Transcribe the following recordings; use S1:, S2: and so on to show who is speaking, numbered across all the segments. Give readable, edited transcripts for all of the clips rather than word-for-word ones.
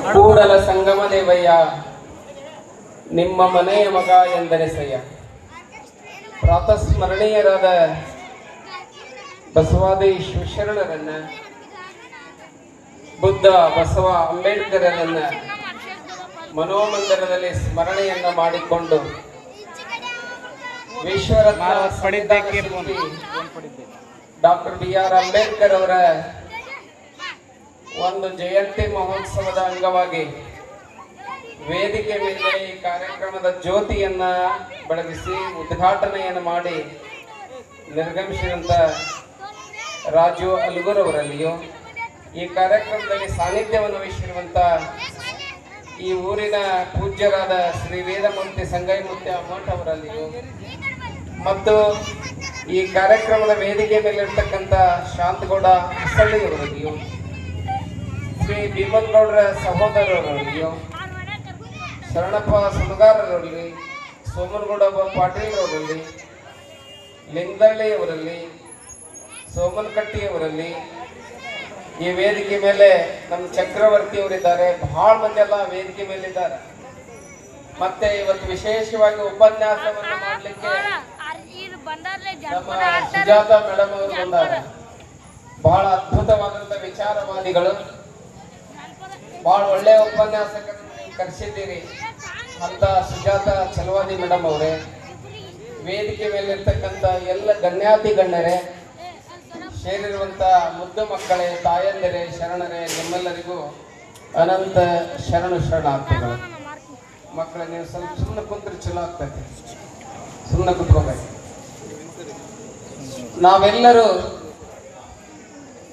S1: ಕೂಡಲ ಸಂಗಮ ದೇವಯ್ಯ ನಿಮ್ಮ ಮನೆಯ ಮಗ ಎಂದೆನಿಸಯ್ಯ. ಪ್ರಾತಸ್ಮರಣೀಯರಾದ ಬಸವಾದಿ ಶಿವಶರಣರನ್ನ, ಬುದ್ಧ ಬಸವ ಅಂಬೇಡ್ಕರರನ್ನ ಮನೋಮಂದಿರದಲ್ಲಿ ಸ್ಮರಣೆಯನ್ನ ಮಾಡಿಕೊಂಡು ವಿಶ್ವರತ್ನ ಡಾಕ್ಟರ್ BR ಅಂಬೇಡ್ಕರ್ ಅವರ ಒಂದು ಜಯಂತಿ ಮಹೋತ್ಸವದ ಅಂಗವಾಗಿ ವೇದಿಕೆ ಮೇಲೆ ಈ ಕಾರ್ಯಕ್ರಮದ ಜ್ಯೋತಿಯನ್ನ ಬೆಳಗಿಸಿ ಉದ್ಘಾಟನೆಯನ್ನು ಮಾಡಿ ನಿರ್ಗಮಿಸಿದಂತ ರಾಜು ಅಲ್ಗೂರ್ ಅವರಲ್ಲಿಯೂ, ಈ ಕಾರ್ಯಕ್ರಮದಲ್ಲಿ ಸಾನ್ನಿಧ್ಯವನ್ನು ವಹಿಸಿರುವಂತ ಈ ಊರಿನ ಪೂಜ್ಯರಾದ ಶ್ರೀ ವೇದಮೂರ್ತಿ ಸಂಗಯ್ಯಮೂರ್ತಿ ಮಠ ಅವರಲ್ಲಿಯೂ, ಮತ್ತು ಈ ಕಾರ್ಯಕ್ರಮದ ವೇದಿಕೆ ಮೇಲಿರ್ತಕ್ಕಂಥ ಶಾಂತಗೌಡ ಹಸಳ್ಳಿಯವರಲ್ಲಿಯೂ, ಶ್ರೀ ಭೀಮನ್ಗೌಡರ ಸಹೋದರರಲ್ಲಿಯೂ, ಶರಣಪ್ಪ ಸುಣಗಾರರಲ್ಲಿ, ಸೋಮನಗೌಡ ಪಾಟೀಲ್ ಅವರಲ್ಲಿ, ಲಿಂಗದಳ್ಳಿಯವರಲ್ಲಿ, ಸೋಮನ್ ಕಟ್ಟಿಯವರಲ್ಲಿ, ಈ ವೇದಿಕೆ ಮೇಲೆ ನಮ್ಮ ಚಕ್ರವರ್ತಿ ಅವರಿದ್ದಾರೆ. ಬಹಳ ಮಂದಿ ಎಲ್ಲ ವೇದಿಕೆ ಮೇಲಿದ್ದಾರೆ. ಮತ್ತೆ ಇವತ್ತು ವಿಶೇಷವಾಗಿ ಉಪನ್ಯಾಸವನ್ನು ಮಾಡಲಿಕ್ಕೆ ನಮ್ಮ ಸುಜಾತ ಮೇಡಮ್ ಅವರು ಬಂದಾರೆ. ಬಹಳ ಅದ್ಭುತವಾದಂತ ವಿಚಾರವಾದಿಗಳು, ಬಹಳ ಒಳ್ಳೆಯ ಉಪನ್ಯಾಸಕರನ್ನು ಕರೆಸಿದ್ದೀರಿ ಅಂತ ಸುಜಾತ ಚಲವಾದಿ ಮೇಡಮ್ ಅವರೇ, ವೇದಿಕೆ ಮೇಲಿರ್ತಕ್ಕಂಥ ಎಲ್ಲ ಗಣ್ಯಾತಿ ಗಣ್ಯರೇ, ಸೇರಿರುವಂತ ಮುದ್ದು ಮಕ್ಕಳೇ, ತಾಯಂದಿರೇ, ಶರಣರೇ, ನಿಮ್ಮೆಲ್ಲರಿಗೂ ಅನಂತ ಶರಣಾರ್ಥಿಗಳು. ಮಕ್ಕಳ ನೀವು ಸ್ವಲ್ಪ ಸುಮ್ಮನೆ ಕುಂತ್ರೆ ಚಲೋ ಆಗ್ತೈತಿ, ಸುಮ್ಮನೆ ಕುತ್ಕೋಬೇಕು. ನಾವೆಲ್ಲರೂ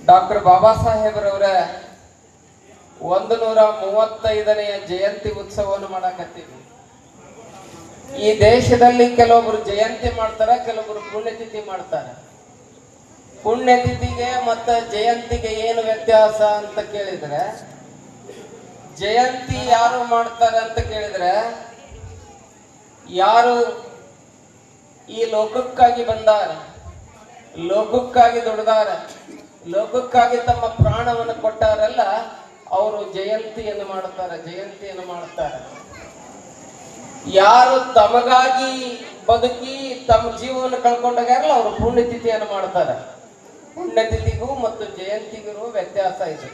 S1: ಡಾಕ್ಟರ್ ಬಾಬಾ ಸಾಹೇಬ್ರವರ 135ನೇ ಜಯಂತಿ ಉತ್ಸವವನ್ನು ಮಾಡಕತ್ತೀವಿ. ಈ ದೇಶದಲ್ಲಿ ಕೆಲವೊಬ್ರು ಜಯಂತಿ ಮಾಡ್ತಾರ, ಕೆಲವೊಬ್ರು ಪುಣ್ಯತಿಥಿ ಮಾಡ್ತಾರೆ. ಪುಣ್ಯತಿಥಿಗೆ ಮತ್ತು ಜಯಂತಿಗೆ ಏನು ವ್ಯತ್ಯಾಸ ಅಂತ ಕೇಳಿದ್ರೆ, ಜಯಂತಿ ಯಾರು ಮಾಡ್ತಾರೆ ಅಂತ ಕೇಳಿದ್ರೆ, ಯಾರು ಈ ಲೋಕಕ್ಕಾಗಿ ಬಂದಾರ, ಲೋಕಕ್ಕಾಗಿ ದುಡಿದಾರ, ಲೋಕಕ್ಕಾಗಿ ತಮ್ಮ ಪ್ರಾಣವನ್ನು ಕೊಟ್ಟಾರಲ್ಲ, ಅವರು ಜಯಂತಿಯನ್ನು ಮಾಡ್ತಾರೆ. ಯಾರು ತಮಗಾಗಿ ಬದುಕಿ ತಮ್ಮ ಜೀವವನ್ನು ಕಳ್ಕೊಂಡಾಗಲ್ಲ, ಅವರು ಪುಣ್ಯತಿಥಿಯನ್ನು ಮಾಡ್ತಾರೆ. ಪುಣ್ಯತಿಥಿಗೂ ಮತ್ತು ಜಯಂತಿಗೂ ವ್ಯತ್ಯಾಸ ಇದೆ.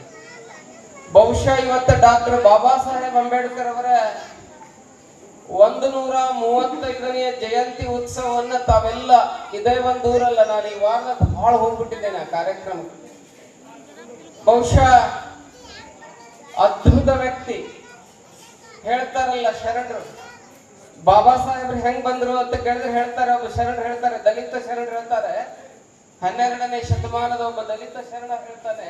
S1: ಬಹುಶಃ ಇವತ್ತು ಡಾಕ್ಟರ್ ಬಾಬಾ ಸಾಹೇಬ್ ಅಂಬೇಡ್ಕರ್ ಅವರ 135ನೇ ಜಯಂತಿ ಉತ್ಸವವನ್ನ ತಾವೆಲ್ಲ ಇದೇ ಒಂದು ಊರಲ್ಲ, ನಾನು ಈ ವಾರ ಬಹಳ ಹೋಗ್ಬಿಟ್ಟಿದ್ದೇನೆ ಆ ಕಾರ್ಯಕ್ರಮಕ್ಕೆ. ಬಹುಶಃ ಅದ್ಭುತ ವ್ಯಕ್ತಿ. ಹೇಳ್ತಾರಲ್ಲ ಶರಣರು, ಬಾಬಾ ಸಾಹೇಬ್ರು ಹೆಂಗ್ ಬಂದ್ರು ಅಂತ ಕೇಳಿದ್ರೆ ಹೇಳ್ತಾರೆ, ಒಬ್ಬ ಶರಣರು ಹೇಳ್ತಾರೆ, ದಲಿತ ಶರಣರು ಹೇಳ್ತಾರೆ, 12ನೇ ಶತಮಾನದ ಒಬ್ಬ ದಲಿತ ಶರಣ ಹೇಳ್ತಾನೆ,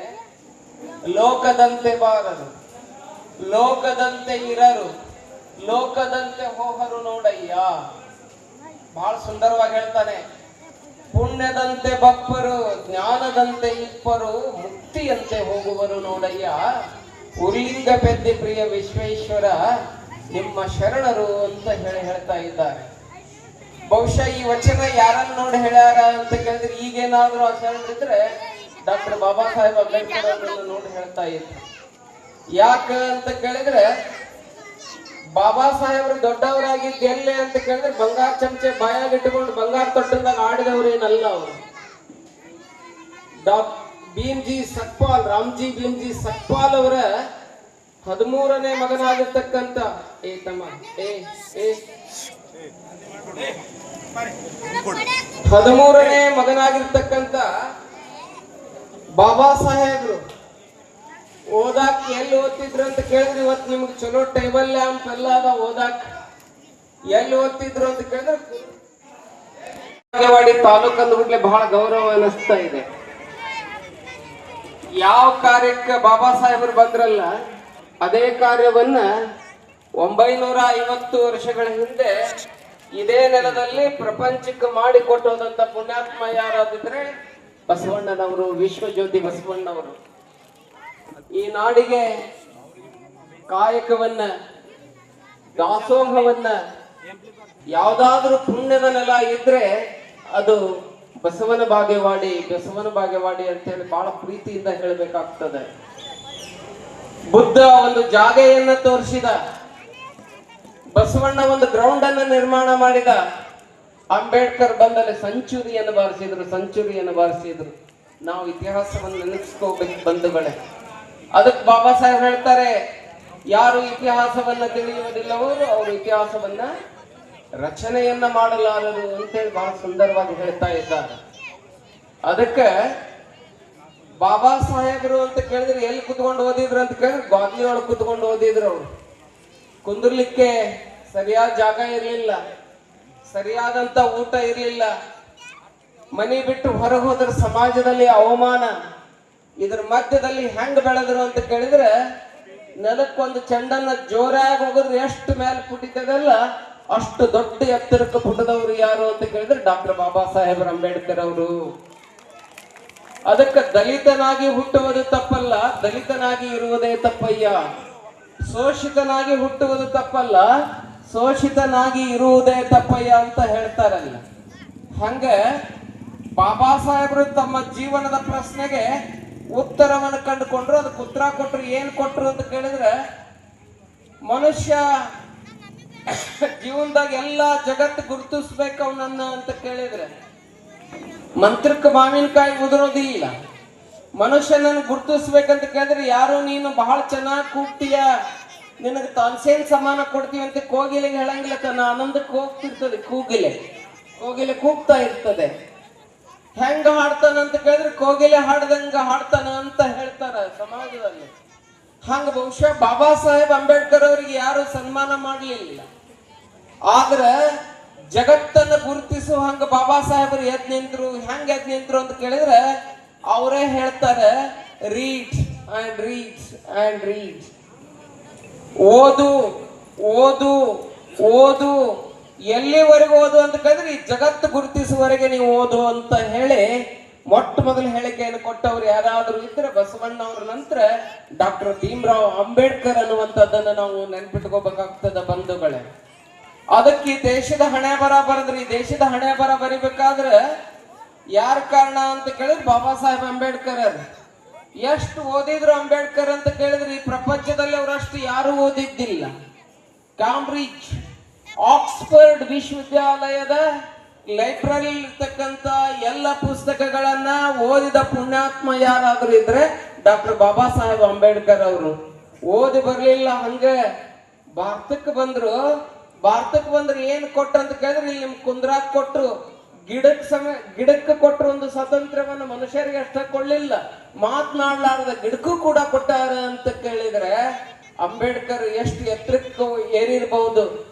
S1: ಲೋಕದಂತೆ ಬಾರರು, ಲೋಕದಂತೆ ಇರರು, ಲೋಕದಂತೆ ಹೋಗರು ನೋಡಯ್ಯ. ಬಹಳ ಸುಂದರವಾಗಿ ಹೇಳ್ತಾನೆ. ಪುಣ್ಯದಂತೆ ಬಪ್ಪರು, ಜ್ಞಾನದಂತೆ ಇಪ್ಪರು, ಮುಕ್ತಿಯಂತೆ ಹೋಗುವರು ನೋಡಯ್ಯ. ಉರ್ಲಿಂಗ ಪೆದ್ದಿ ಪ್ರಿಯ ವಿಶ್ವೇಶ್ವರ ನಿಮ್ಮ ಶರಣರು ಅಂತ ಹೇಳ್ತಾ ಇದ್ದಾರೆ. ಬಹುಶಃ ಈ ವಚನ ಯಾರನ್ನು ನೋಡಿ ಹೇಳ್ಯಾರ ಅಂತ ಕೇಳಿದ್ರೆ, ಈಗೇನಾದ್ರೂ ಆ ಶರಣರಿದ್ರೆ ಡಾಕ್ಟರ್ ಬಾಬಾ ಸಾಹೇಬ್ ಅಂಬೇಡ್ಕರ್ ಅವರನ್ನು ನೋಡಿ ಹೇಳ್ತಾ ಇದ್ರು. ಯಾಕ ಅಂತ ಕೇಳಿದ್ರೆ, ಬಾಬಾ ಸಾಹೇಬ್ರು ದೊಡ್ಡವರಾಗಿದ್ದು ಎಲ್ಲೇ ಅಂತ ಕೇಳಿದ್ರೆ, ಬಂಗಾರ ಚಮಚೆ ಬಾಯಾಗಿಟ್ಟುಕೊಂಡು ಬಂಗಾರ ತೊಟ್ಟದಾಗ ಆಡಿದವ್ರೇನಲ್ಲ ಅವರು. ಭೀಮ್ಜಿ ಸಕ್ಪಾಲ್, ರಾಮ್ಜಿ ಭೀಮ್ಜಿ ಸಕ್ಪಾಲ್ ಅವರ 13ನೇ ಮಗನಾಗಿರ್ತಕ್ಕಂಥ 13ನೇ ಮಗನಾಗಿರ್ತಕ್ಕಂಥ ಬಾಬಾ ಸಾಹೇಬ್ರು ಓದಾಕ್ ಎಲ್ಲಿ ಓದ್ತಿದ್ರು ಅಂತ ಕೇಳಿದ್ರೆ, ಇವತ್ತು ನಿಮ್ಗೆ ಚಲೋ ಟೇಬಲ್ ಲ್ಯಾಂಪ್ ಎಲ್ಲ ಅದ, ಓದಾಕ್ ಎಲ್ಲಿ ಓದ್ತಿದ್ರು ಅಂತ ಕೇಳಿದ್ರೆ ಬಾಗೇವಾಡಿ ತಾಲೂಕು ಅಂದ್ಬಿಟ್ಲೆ ಬಹಳ ಗೌರವ ಅನಿಸ್ತಾ ಇದೆ. ಯಾವ ಕಾರ್ಯಕ್ಕೆ ಬಾಬಾ ಸಾಹೇಬರು ಬಂದ್ರಲ್ಲ, ಅದೇ ಕಾರ್ಯವನ್ನ 950 ವರ್ಷಗಳ ಹಿಂದೆ ಇದೇ ನೆಲದಲ್ಲಿ ಪ್ರಪಂಚಕ್ಕೆ ಮಾಡಿಕೊಟ್ಟೋದಂತ ಪುಣ್ಯಾತ್ಮ ಯಾರಾದಿದ್ರೆ ಬಸವಣ್ಣನವರು, ವಿಶ್ವಜ್ಯೋತಿ ಬಸವಣ್ಣವರು. ಈ ನಾಡಿಗೆ ಕಾಯಕವನ್ನ, ದಾಸೋಹವನ್ನ, ಯಾವ್ದಾದ್ರೂ ಪುಣ್ಯದ ನೆಲ ಇದ್ರೆ ಅದು ಬಸವನ ಬಾಗೇವಾಡಿ ಅಂತ ಹೇಳಿ ಬಹಳ ಪ್ರೀತಿಯಿಂದ ಹೇಳಬೇಕಾಗ್ತದೆ. ಬುದ್ಧ ಒಂದು ಜಾಗೆಯನ್ನ ತೋರಿಸಿದ, ಬಸವಣ್ಣ ಒಂದು ಗ್ರೌಂಡ್ ಅನ್ನು ನಿರ್ಮಾಣ ಮಾಡಿದ, ಅಂಬೇಡ್ಕರ್ ಬಂದಲ್ಲಿ ಸೆಂಚುರಿಯನ್ನು ಬಾರಿಸಿದ್ರು. ನಾವು ಇತಿಹಾಸವನ್ನು ನೆನಪಿಸ್ಕೋಬೇಕು ಬಂಧುಗಳೇ. ಅದಕ್ಕೆ ಬಾಬಾ ಸಾಹೇಬ್ ಹೇಳ್ತಾರೆ, ಯಾರು ಇತಿಹಾಸವನ್ನ ತಿಳಿಯುವುದಿಲ್ಲವೋ ಅವರು ಇತಿಹಾಸವನ್ನ ರಚನೆಯನ್ನ ಮಾಡಲಾರರು ಅಂತೇಳಿ ಬಹಳ ಸುಂದರವಾಗಿ ಹೇಳ್ತಾ ಇದ್ದಾರೆ. ಅದಕ್ಕೆ ಬಾಬಾ ಸಾಹೇಬರು ಅಂತ ಕೇಳಿದ್ರೆ ಎಲ್ಲಿ ಕುತ್ಕೊಂಡು ಓದಿದ್ರು ಅಂತ ಕೇಳಿದ್ರೆ ಗಾದ್ಲಿ ಒಳಗೆ ಕುತ್ಕೊಂಡು ಓದಿದ್ರು. ಅವರು ಕುಂದಿರ್ಲಿಕ್ಕೆ ಸರಿಯಾದ ಜಾಗ ಇರಲಿಲ್ಲ, ಸರಿಯಾದಂತ ಊಟ ಇರಲಿಲ್ಲ, ಮನೆ ಬಿಟ್ಟು ಹೊರಗೆ ಹೋದ್ರ ಸಮಾಜದಲ್ಲಿ ಅವಮಾನ. ಇದ್ರ ಮಧ್ಯದಲ್ಲಿ ಹೆಂಗ್ ಬೆಳೆದ್ರು ಅಂತ ಕೇಳಿದ್ರೆ, ನೆಲಕ್ಕೊಂದು ಚೆಂಡನ್ನ ಜೋರಾಗಿ ಹೋಗಿದ್ರೆ ಎಷ್ಟು ಮೇಲೆ ಪುಟಿತದಲ್ಲ ಅಷ್ಟು ದೊಡ್ಡ ಎತ್ತರಕ್ಕೆ ಪುಟದವರು ಯಾರು ಅಂತ ಕೇಳಿದ್ರೆ ಡಾಕ್ಟರ್ ಬಾಬಾ ಸಾಹೇಬ್ ಅಂಬೇಡ್ಕರ್ ಅವರು. ಅದಕ್ಕೆ ದಲಿತನಾಗಿ ಹುಟ್ಟುವುದು ತಪ್ಪಲ್ಲ, ದಲಿತನಾಗಿ ಇರುವುದೇ ತಪ್ಪಯ್ಯ. ಶೋಷಿತನಾಗಿ ಹುಟ್ಟುವುದು ತಪ್ಪಲ್ಲ, ಶೋಷಿತನಾಗಿ ಇರುವುದೇ ತಪ್ಪಯ್ಯ ಅಂತ ಹೇಳ್ತಾರಲ್ಲ. ಹಂಗ ಬಾಬಾ ಸಾಹೇಬರು ತಮ್ಮ ಜೀವನದ ಪ್ರಶ್ನೆಗೆ ಉತ್ತರವನ್ನು ಕಂಡುಕೊಂಡ್ರು. ಅದಕ್ಕೆ ಉತ್ತರ ಕೊಟ್ರು. ಏನ್ ಕೊಟ್ರು ಅಂತ ಕೇಳಿದ್ರೆ, ಮನುಷ್ಯ ಜೀವನದಾಗ ಎಲ್ಲಾ ಜಗತ್ತು ಗುರುತಿಸ್ಬೇಕು ಅವನನ್ನ ಅಂತ ಕೇಳಿದ್ರೆ ಮಂತ್ರಕ್ಕೆ ಮಾವಿನಕಾಯಿ ಉದುರೋದಿಲ್ಲ. ಮನುಷ್ಯನನ್ನು ಗುರುತಿಸ್ಬೇಕಂತ ಕೇಳಿದ್ರೆ, ಯಾರು ನೀನು ಬಹಳ ಚೆನ್ನಾಗಿ ಕೂಗ್ತೀಯ, ನಿನಗೆ ತಾನ್ಸೇನ್ ಸಮಾನ ಕೊಡ್ತೀವಿ ಅಂತ ಕೋಗಿಲೆಗೆ ಹೇಳಂಗಿಲ್ಲ, ತನ್ನ ಆನಂದಕ್ಕೆ ಹೋಗ್ತಿರ್ತದೆ. ಕೋಗಿಲೆ ಕೂಗ್ತಾ ಇರ್ತದೆ. ಹೆಂಗ ಹಾಡ್ತಾನ ಅಂತ ಕೇಳಿದ್ರೆ ಕೋಗಿಲೆ ಹಾಡ್ದಂಗ ಹಾಡ್ತಾನ ಅಂತ ಹೇಳ್ತಾರ ಸಮಾಜದಲ್ಲಿ. ಹಂಗ ಬಹುಶಃ ಬಾಬಾ ಸಾಹೇಬ್ ಅಂಬೇಡ್ಕರ್ ಅವರಿಗೆ ಯಾರು ಸನ್ಮಾನ ಮಾಡಲಿಲ್ಲ, ಆದ್ರೆ ಜಗತ್ತನ್ನ ಗುರುತಿಸುವ ಹಂಗ ಬಾಬಾ ಸಾಹೇಬರು ಎದ್ ನಿಂತ್ರು. ಹೆಂಗ ಎದ್ ನಿಂತ್ರು ಅಂತ ಕೇಳಿದ್ರೆ ಅವರೇ ಹೇಳ್ತಾರೆ, read and read and read. ಓದು ಓದು ಓದು, ಎಲ್ಲಿವರೆಗೂ ಓದು ಅಂತ ಕೇಳಿದ್ರೆ ಈ ಜಗತ್ತು ಗುರುತಿಸುವವರೆಗೆ ನೀವು ಓದು ಅಂತ ಹೇಳಿ ಮೊಟ್ಟ ಮೊದಲ ಹೇಳಿಕೆಯನ್ನು ಕೊಟ್ಟವ್ರು ಯಾರಾದ್ರೂ ಇದ್ರೆ ಬಸವಣ್ಣ ಅವರ ನಂತರ ಡಾಕ್ಟರ್ ಭೀಮರಾವ್ ಅಂಬೇಡ್ಕರ್ ಅನ್ನುವಂಥದ್ದನ್ನ ನಾವು ನೆನ್ಪಿಟ್ಕೋಬೇಕಾಗ್ತದ ಬಂಧುಗಳೇ. ಅದಕ್ಕೆ ಈ ದೇಶದ ಹಣೆ ಬರ ಬರೆದ್ರಿ. ಈ ದೇಶದ ಹಣೆ ಬರ ಬರಿಬೇಕಾದ್ರೆ ಯಾರ ಕಾರಣ ಅಂತ ಕೇಳಿದ್ರೆ ಬಾಬಾ ಸಾಹೇಬ್ ಅಂಬೇಡ್ಕರ್. ಎಷ್ಟು ಓದಿದ್ರು ಅಂಬೇಡ್ಕರ್ ಅಂತ ಕೇಳಿದ್ರೆ ಈ ಪ್ರಪಂಚದಲ್ಲಿ ಅವರಷ್ಟು ಯಾರು ಓದಿದ್ದಿಲ್ಲ. ಕಾಂಬ್ರಿಡ್ಜ್, ಆಕ್ಸ್ಫರ್ಡ್ ವಿಶ್ವವಿದ್ಯಾಲಯದ ಲೈಬ್ರರಿ ಇರ್ತಕ್ಕಂತ ಎಲ್ಲ ಪುಸ್ತಕಗಳನ್ನ ಓದಿದ ಪುಣ್ಯಾತ್ಮ ಯಾರಾದ್ರೂ ಇದ್ರೆ ಡಾಕ್ಟರ್ ಬಾಬಾ ಸಾಹೇಬ್ ಅಂಬೇಡ್ಕರ್ ಅವರು. ಓದಿ ಬರ್ಲಿಲ್ಲ, ಹಂಗ ಭಾರತಕ್ಕೆ ಬಂದ್ರು. ಭಾರತಕ್ಕೆ ಬಂದ್ರೆ ಏನ್ ಕೊಟ್ರು ಅಂತ ಕೇಳಿದ್ರೆ, ಇಲ್ಲಿ ನಿಮ್ ಕುಂದ್ರಾಕ್ ಕೊಟ್ರು, ಗಿಡಕ್ಕೆ ಕೊಟ್ಟರು ಒಂದು ಸ್ವಾತಂತ್ರ್ಯವನ್ನು ಮನುಷ್ಯರಿಗೆ ಅಷ್ಟ ಕೊಡ್ಲಿಲ್ಲ, ಮಾತನಾಡ್ಲಾರ್ದ ಗಿಡಕ್ಕೂ ಕೂಡ ಕೊಟ್ಟಾರ ಅಂತ ಕೇಳಿದ್ರೆ ಅಂಬೇಡ್ಕರ್ ಎಷ್ಟು ಎತ್ತರಕ್ಕೆ ಏರಿರ್ಬಹುದು,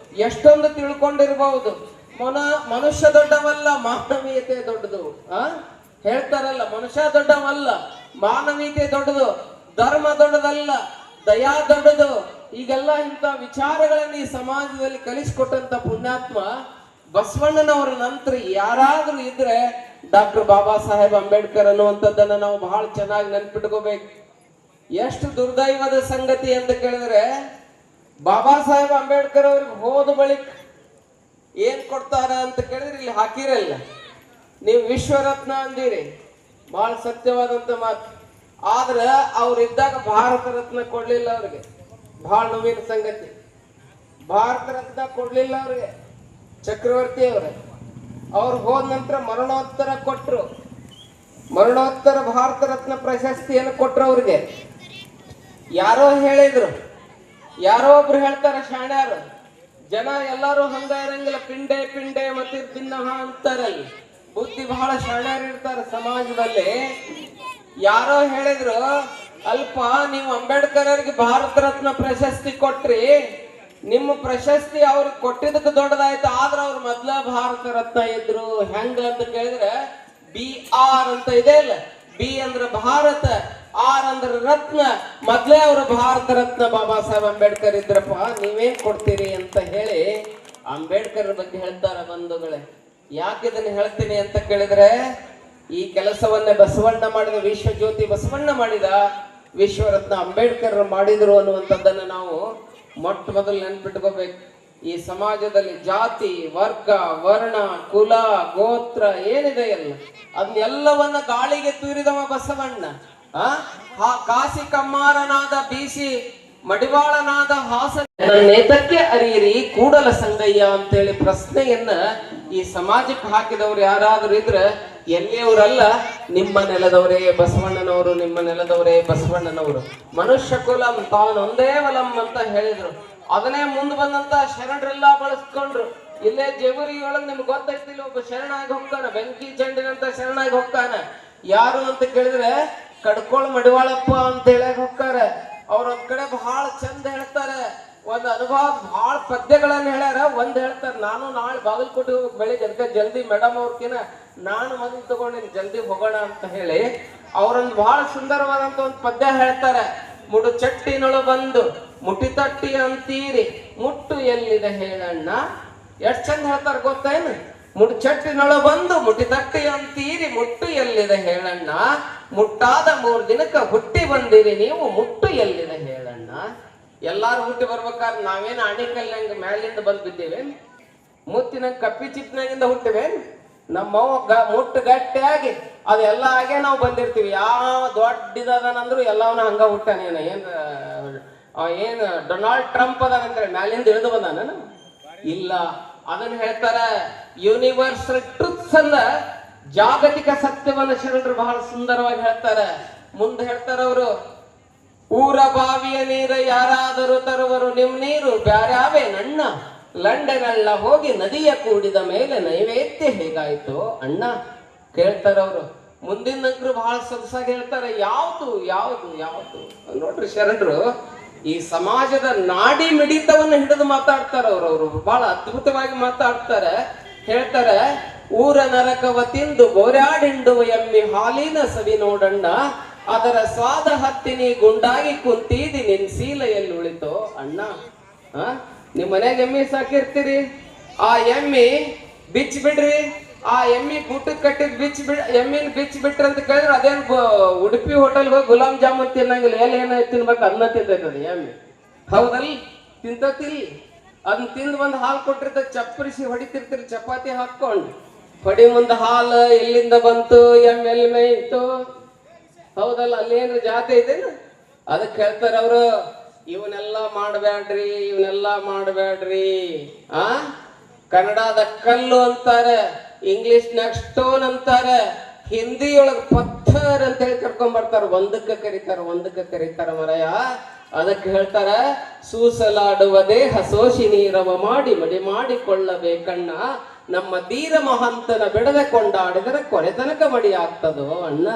S1: ಎಷ್ಟೊಂದು ತಿಳ್ಕೊಂಡಿರ್ಬಹುದು. ಮನುಷ್ಯ ದೊಡ್ಡವಲ್ಲ, ಮಾನವೀಯತೆ ದೊಡ್ಡದು. ಹೇಳ್ತಾರಲ್ಲ, ಮನುಷ್ಯ ದೊಡ್ಡವಲ್ಲ, ಮಾನವೀಯತೆ ದೊಡ್ಡದು, ಧರ್ಮ ದೊಡ್ಡದಲ್ಲ, ದಯಾ ದೊಡ್ಡದು. ಈಗೆಲ್ಲ ಇಂಥ ವಿಚಾರಗಳನ್ನು ಈ ಸಮಾಜದಲ್ಲಿ ಕಲಿಸಿಕೊಟ್ಟಂತ ಪುಣ್ಯಾತ್ಮ ಬಸವಣ್ಣನವರ ನಂತರ ಯಾರಾದ್ರೂ ಇದ್ರೆ ಡಾಕ್ಟರ್ ಬಾಬಾ ಸಾಹೇಬ್ ಅಂಬೇಡ್ಕರ್ ಅನ್ನುವಂಥದ್ದನ್ನ ನಾವು ಬಹಳ ಚೆನ್ನಾಗಿ ನೆನ್ಪಿಟ್ಕೋಬೇಕು. ಎಷ್ಟು ದುರ್ದೈವದ ಸಂಗತಿ ಅಂತ ಕೇಳಿದ್ರೆ, ಬಾಬಾ ಸಾಹೇಬ್ ಅಂಬೇಡ್ಕರ್ ಅವ್ರಿಗೆ ಹೋದ ಬಳಿಕ ಏನ್ ಕೊಡ್ತಾರ ಅಂತ ಕೇಳಿದ್ರೆ ಇಲ್ಲಿ ಹಾಕಿರಲ್ಲ. ನೀವು ವಿಶ್ವರತ್ನ ಅಂದಿರಿ, ಬಹಳ ಸತ್ಯವಾದಂತ ಮಾತು. ಆದ್ರ ಅವ್ರಿದ್ದಾಗ ಭಾರತ ರತ್ನ ಕೊಡ್ಲಿಲ್ಲ ಅವ್ರಿಗೆ. ಬಹಳ ನೋವಿನ ಸಂಗತಿ. ಭಾರತ ರತ್ನ ಕೊಡ್ಲಿಲ್ಲ ಅವ್ರಿಗೆ ಚಕ್ರವರ್ತಿ ಅವ್ರು ಹೋದ ನಂತರ ಮರಣೋತ್ತರ ಕೊಟ್ರು. ಮರಣೋತ್ತರ ಭಾರತ ರತ್ನ ಪ್ರಶಸ್ತಿಯನ್ನು ಕೊಟ್ರು ಅವ್ರಿಗೆ. ಯಾರೋ ಹೇಳಿದ್ರು, ಯಾರೋ ಒಬ್ರು ಹೇಳ್ತಾರೆ ಶಾಣ್ಯಾರು, ಜನ ಎಲ್ಲಾರು ಹಂಗ ಇರಂಗಿಲ್ಲ, ಪಿಂಡೆ ಪಿಂಡೆ ಮತ್ತೆ ಭಿನ್ನಹ ಅಂತಾರಲ್ಲಿ. ಬುದ್ಧಿ ಬಹಳ ಶಾಣ್ಯಾರು ಇರ್ತಾರೆ ಸಮಾಜದಲ್ಲಿ. ಯಾರೋ ಹೇಳಿದ್ರು, ಅಲ್ಪ ನೀವು ಅಂಬೇಡ್ಕರ್ ಅವರಿಗೆ ಭಾರತ ರತ್ನ ಪ್ರಶಸ್ತಿ ಕೊಟ್ರಿ, ನಿಮ್ಮ ಪ್ರಶಸ್ತಿ ಅವ್ರಿಗೆ ಕೊಟ್ಟಿದ್ದಕ್ಕೆ ದೊಡ್ಡದಾಯ್ತು, ಆದ್ರ ಅವ್ರು ಮೊದ್ಲ ಭಾರತ ರತ್ನ ಇದ್ರು. ಹೆಂಗ ಅಂತ ಕೇಳಿದ್ರೆ BR ಅಂತ ಇದೆ ಅಲ್ಲ, ಬಿ ಅಂದ್ರೆ ಭಾರತ, ಆರ್ ಅಂದ್ರೆ ರತ್ನ. ಮೊದ್ಲೇ ಅವರು ಭಾರತ ರತ್ನ ಬಾಬಾ ಸಾಹೇಬ್ ಅಂಬೇಡ್ಕರ್ ಇದ್ರಪ್ಪ, ನೀವೇನ್ ಕೊಡ್ತೀರಿ ಅಂತ ಹೇಳಿ ಅಂಬೇಡ್ಕರ್ ಬಗ್ಗೆ ಹೇಳ್ತಾರ ಬಂಧುಗಳೇ. ಯಾಕೆ ಇದನ್ನ ಹೇಳ್ತೀನಿ ಅಂತ ಕೇಳಿದ್ರೆ, ಈ ಕೆಲಸವನ್ನ ಬಸವಣ್ಣ ಮಾಡಿದ, ವಿಶ್ವಜ್ಯೋತಿ ಬಸವಣ್ಣ ಮಾಡಿದ, ವಿಶ್ವರತ್ನ ಅಂಬೇಡ್ಕರ್ ಮಾಡಿದ್ರು ಅನ್ನುವಂಥದ್ದನ್ನ ನಾವು ಮೊಟ್ಟ ಮೊದಲು ನೆನ್ಪಿಟ್ಕೋಬೇಕು. ಈ ಸಮಾಜದಲ್ಲಿ ಜಾತಿ, ವರ್ಗ, ವರ್ಣ, ಕುಲ, ಗೋತ್ರ ಏನಿದೆ ಅಲ್ಲ, ಅದನ್ನೆಲ್ಲವನ್ನ ಗಾಳಿಗೆ ತೂರಿದವ ಬಸವಣ್ಣ. ಕಾಸಿ ಕಮ್ಮಾರನಾದ ಬೀಸಿ ಮಡಿವಾಳನಾದ ಹಾಸ ನೇತಕ್ಕೆ ಅರಿಯಿರಿ ಕೂಡಲ ಸಂಗಯ್ಯ ಅಂತೇಳಿ ಪ್ರಶ್ನೆಯನ್ನ ಈ ಸಮಾಜಕ್ಕೆ ಹಾಕಿದವ್ರು ಯಾರಾದ್ರೂ ಇದ್ರೆ ಎಲ್ಲಿಯವರಲ್ಲ, ನಿಮ್ಮ ನೆಲದವರೇ ಬಸವಣ್ಣನವರು, ನಿಮ್ಮ ನೆಲದವರೇ ಬಸವಣ್ಣನವರು. ಮನುಷ್ಯ ಕುಲಂ ತಾನೊಂದೇ ವಲಂ ಅಂತ ಹೇಳಿದ್ರು. ಅದನ್ನೇ ಮುಂದೆ ಬಂದಂತ ಶರಣರೆಲ್ಲ ಬಳಸ್ಕೊಂಡ್ರು. ಇಲ್ಲೇ ಜೇವರಿ ಒಳಗೆ ನಿಮ್ಗೆ ಗೊತ್ತೈತಿಲ್ಲ, ಒಬ್ಬ ಶರಣಾಗಿ ಹೋಗ್ತಾನ, ಬೆಂಕಿ ಚೆಂಡಿನಂತ ಶರಣಾಗಿ ಹೋಗ್ತಾನ. ಯಾರು ಅಂತ ಕೇಳಿದ್ರೆ ಕಡ್ಕೋಳ್ ಮಡಿವಾಳಪ್ಪ ಅಂತ ಹೇಳಕ್ ಹೋಗ್ತಾರ. ಅವ್ರ ಒಂದ್ ಕಡೆ ಬಹಳ ಚಂದ ಹೇಳ್ತಾರೆ, ಒಂದ್ ಅನುಭವ ಬಹಳ ಪದ್ಯಗಳನ್ನ ಹೇಳ್ಯಾರ. ಒಂದ್ ಹೇಳ್ತಾರ, ನಾನು ನಾಳೆ ಬಾಗಲಕೋಟೆ ಹೋಗಿ ಬೆಳಿಗ್ಗೆ ಅದಕ್ಕೆ ಜಲ್ದಿ ಮೇಡಮ್ ಅವ್ರಕಿನ ನಾನು ಮೊದಲು ತಗೊಂಡಿನಿ, ಜಲ್ದಿ ಹೋಗೋಣ ಅಂತ ಹೇಳಿ ಅವ್ರೊಂದು ಬಹಳ ಸುಂದರವಾದಂತ ಒಂದು ಪದ್ಯ ಹೇಳ್ತಾರೆ. ಮುಡು ಚಟ್ಟಿನೊಳು ಬಂದು ಮುಟ್ಟಿ ತಟ್ಟಿ ಅಂತೀರಿ ಮುಟ್ಟು ಎಲ್ಲಿದೆ ಹೇಳಣ್ಣ. ಎಷ್ಟ್ ಚಂದ ಹೇಳ್ತಾರ ಗೊತ್ತೇನು? ಮುಡು ಚಟ್ಟಿನೊಳು ಬಂದು ಮುಟ್ಟಿ ತಟ್ಟಿ ಅಂತೀರಿ ಮುಟ್ಟು ಎಲ್ಲಿದೆ ಹೇಳಣ್ಣ. ಮುಟ್ಟಾದ 3 ದಿನಕ್ಕ ಹುಟ್ಟಿ ಬಂದಿರಿ ನೀವು ಮುಟ್ಟು ಎಲ್ಲಿದೆ ಹೇಳಣ್ಣ. ಎಲ್ಲಾರು ಹುಟ್ಟಿ ಬರ್ಬೇಕಾದ್ರೆ ನಾವೇನು ಅಣಿಕಲ್ನಂಗ ಮ್ಯಾಲಿಂದ ಬಂದ್ ಬಿದ್ದೇವೇನ್? ಮುತ್ತಿನ ಕಪ್ಪಿ ಚಿಪ್ನಾಗಿಂದ ಹುಟ್ಟಿವೇನ್? ನಮ್ಮವ್ವ ಮುಟ್ಟು ಗಟ್ಟಿಯಾಗಿ ಅದೆಲ್ಲ ಆಗೇ ನಾವು ಬಂದಿರ್ತೀವಿ. ಯಾವ ದೊಡ್ಡದನಂದ್ರು ಎಲ್ಲವನ್ನ ಹಂಗ ಹುಟ್ಟಾನೇನ. ಏನ್ ಡೊನಾಲ್ಡ್ ಟ್ರಂಪ್ ಅದಾನಂದ್ರೆ ಮ್ಯಾಲಿಂದ ಇಳಿದು ಬಂದಾನ? ಇಲ್ಲ. ಅದನ್ನ ಹೇಳ್ತಾರ ಯೂನಿವರ್ಸಲ್ ಟ್ರೂತ್ಸ್ ಅಲ್ಲ, ಜಾಗತಿಕ ಸತ್ಯವನ್ನ ಶರಣರು ಬಹಳ ಸುಂದರವಾಗಿ ಹೇಳ್ತಾರೆ. ಮುಂದೆ ಹೇಳ್ತಾರ ಅವರು, ಊರ ಬಾವಿಯ ನೀರು ಯಾರಾದರೂ ತರುವರು ನಿಮ್ ನೀರು ಬ್ಯಾರ್ಯಾವೇ ನನ್ನ. ಲಂಡನೆಲ್ಲ ಹೋಗಿ ನದಿಯ ಕೂಡಿದ ಮೇಲೆ ನೈವೇದ್ಯ ಹೇಗಾಯ್ತು ಅಣ್ಣ. ಕೇಳ್ತಾರವ್ರು. ಮುಂದಿನ ನಗರು ಬಹಳ ಸೊಗಸಾಗಿ ಹೇಳ್ತಾರೆ. ಯಾವುದು ಯಾವುದು ಯಾವುದು ನೋಡ್ರಿ, ಶರಣರು ಈ ಸಮಾಜದ ನಾಡಿ ಮಿಡಿತವನ್ನು ಹಿಡಿದು ಮಾತಾಡ್ತಾರ. ಅವ್ರವ್ರು ಬಹಳ ಅದ್ಭುತವಾಗಿ ಮಾತಾಡ್ತಾರೆ. ಹೇಳ್ತಾರೆ, ಊರ ನರಕವ ತಿಂದು ಬೋರ್ಯಾಡಿಂಡುವ ಎಮ್ಮಿ ಹಾಲಿನ ಸವಿ ನೋಡಣ್ಣ. ಅದರ ಸ್ವಾದ ಹತ್ತಿನಿ ಗುಂಡಾಗಿ ಕುಂತೀದಿ ನಿನ್ ಸೀಲ ಎಲ್ಲಿ ಉಳಿತೋ ಅಣ್ಣ. ನಿಮ್ ಮನೆಯಾಗ ಎಮ್ಮಿ ಸಾಕಿರ್ತೀರಿ, ಆ ಎಮ್ಮಿ ಬಿಚ್ಚ ಬಿಡ್ರಿ. ಆ ಎಮ್ಮಿ ಗುಟ್ಟಕ್ ಕಟ್ಟಿದ್ ಎಮ್ಮಿನ ಬಿಚ್ಚ ಬಿಟ್ರಿ ಅಂತ ಕೇಳಿದ್ರೆ ಅದೇನ್ ಉಡುಪಿ ಹೋಟೆಲ್ ಹೋಗಿ ಗುಲಾಬ್ ಜಾಮೂನ್ ತಿನ್ನಂಗಿಲ್ಲ. ಏನ ತಿನ್ಬೇಕು ಅದನ್ನ ತಿಂತೈತದ ಎಮ್ಮಿ. ಹೌದಲ್? ತಿಂತತಿಲ್? ಅದನ್ನ ತಿಂದು ಒಂದು ಹಾಲು ಕೊಟ್ಟಿರ್ತ ಚಪ್ಪರಿಸಿ ಹೊಡಿತಿರ್ತೀರಿ ಚಪಾತಿ ಹಾಕೊಂಡು. ಹೊಡಿ ಮುಂದೆ ಹಾಲು ಎಲ್ಲಿಂದ ಬಂತು, ಎಮ್ಮೆ ಎಲ್ಲಿ ಮೇಯ್ತು? ಹೌದಲ್ಲ? ಅಲ್ಲೇನು ಜಾತಿ ಐತೇನು? ಅದಕ್ಕೆ ಹೇಳ್ತಾರ ಅವರು, ಇವನ್ನೆಲ್ಲ ಮಾಡಬೇಡ್ರಿ, ಇವನ್ನೆಲ್ಲ ಮಾಡಬೇಡ್ರಿ. ಕನ್ನಡದ ಕಲ್ಲು ಅಂತಾರೆ, ಇಂಗ್ಲಿಷ್ನಾಗ ಸ್ಟೋನ್ ಅಂತಾರೆ, ಹಿಂದಿಯೊಳಗೆ ಪತ್ಥರ್ ಅಂತ ಹೇಳಿ ಕರ್ಕೊಂಡ್ ಬರ್ತಾರ. ಒಂದಕ್ಕೆ ಕರೀತಾರ ಮರಯ. ಅದಕ್ಕೆ ಹೇಳ್ತಾರ, ಸೂಸಲಾಡುವ ದೇಹ ಸೋಷಿ ನೀರವ ಮಾಡಿ ಮಡಿ ಮಾಡಿಕೊಳ್ಳಬೇಕಣ್ಣ. ನಮ್ಮ ಧೀರ ಮಹಂತನ ಬಿಡದೆ ಕೊಂಡಾಡಿದರೆ ಕೊನೆತನಕ ಮಡಿ ಆಗ್ತದೋ ಅಣ್ಣ.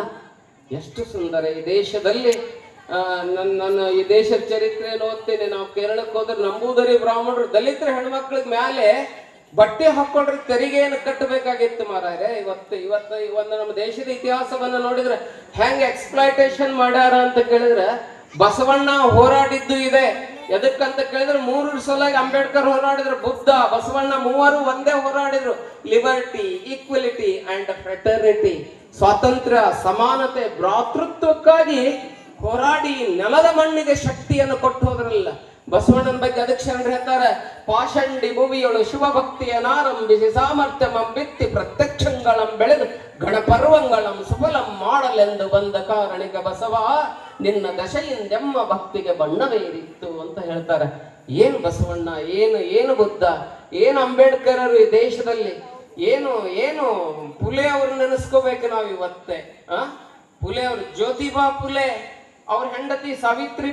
S1: ಎಷ್ಟು ಸುಂದರ ಈ ದೇಶದಲ್ಲಿ. ನನ್ನ ಈ ದೇಶದ ಚರಿತ್ರೆ ಓದ್ತೇನೆ. ನಾವು ಕೇರಳಕ್ಕೆ ಹೋದ್ರೆ ನಂಬೂದರಿ ಬ್ರಾಹ್ಮಣರು ದಲಿತರ ಹೆಣ್ಮಕ್ಳಿಗೆ ಮ್ಯಾಲೆ ಬಟ್ಟೆ ಹಾಕೊಂಡ್ರೆ ತೆರಿಗೆಯನ್ನು ಕಟ್ಟಬೇಕಾಗಿತ್ತು ಮಾರಾಯರೆ. ಇವತ್ತು ಒಂದು ನಮ್ಮ ದೇಶದ ಇತಿಹಾಸವನ್ನ ನೋಡಿದ್ರೆ ಹೆಂಗ್ ಎಕ್ಸ್ಪ್ಲಾಯ್ಟೇಷನ್ ಮಾಡ್ಯಾರ ಅಂತ ಕೇಳಿದ್ರೆ, ಬಸವಣ್ಣ ಹೋರಾಡಿದ್ದು ಇದೆ. ಎದಕ್ಕಂತ ಕೇಳಿದ್ರೆ 3 ಸಲ ಅಂಬೇಡ್ಕರ್ ಹೋರಾಡಿದ್ರು, ಬುದ್ಧ ಬಸವಣ್ಣ ಮೂವರು ಒಂದೇ ಹೋರಾಡಿದ್ರು. ಲಿಬರ್ಟಿ, ಈಕ್ವಲಿಟಿ ಅಂಡ್ ಫ್ರೆಟರ್ನಿಟಿ, ಸ್ವಾತಂತ್ರ್ಯ, ಸಮಾನತೆ, ಭ್ರಾತೃತ್ವಕ್ಕಾಗಿ ಹೋರಾಡಿ ನೆಲದ ಮಣ್ಣಿಗೆ ಶಕ್ತಿಯನ್ನು ಕೊಟ್ಟು ಹೋದ್ರಲ್ಲ ಬಸವಣ್ಣನ ಬಗ್ಗೆ. ಅದಕ್ಕೆ ಶರಣರು ಹೇಳ್ತಾರೆ, ಪಾಷಂಡಿ ಭುವಿಯೊಳು ಶಿವಭಕ್ತಿಯನ್ನಾರಂಭಿಸಿ ಸಾಮರ್ಥ್ಯಮಂ ಬಿತ್ತಿ ಪ್ರತ್ಯಕ್ಷಂಗಳಂ ಬೆಳೆದು ಗಣಪರ್ವಂಗಳಂ ಸುಫಲಂ ಮಾಡಲೆಂದು ಬಂದ ಕಾರಣಿಕ ಬಸವ ನಿನ್ನ ದಶೆಯಿಂದೆಮ್ಮ ಭಕ್ತಿಗೆ ಬಣ್ಣವೇರಿತ್ತು ಅಂತ ಹೇಳ್ತಾರೆ. ಏನು ಬಸವಣ್ಣ, ಏನು ಬುದ್ಧ, ಏನು ಅಂಬೇಡ್ಕರರು ಈ ದೇಶದಲ್ಲಿ, ಏನು ಪುಲೆ ಅವ್ರು ನೆನೆಸ್ಕೋಬೇಕು ನಾವು ಇವತ್ತೇ. ಪುಲೆ ಅವರು, ಜ್ಯೋತಿಬಾ ಪುಲೆ ಅವ್ರ ಹೆಂಡತಿ ಸಾವಿತ್ರಿ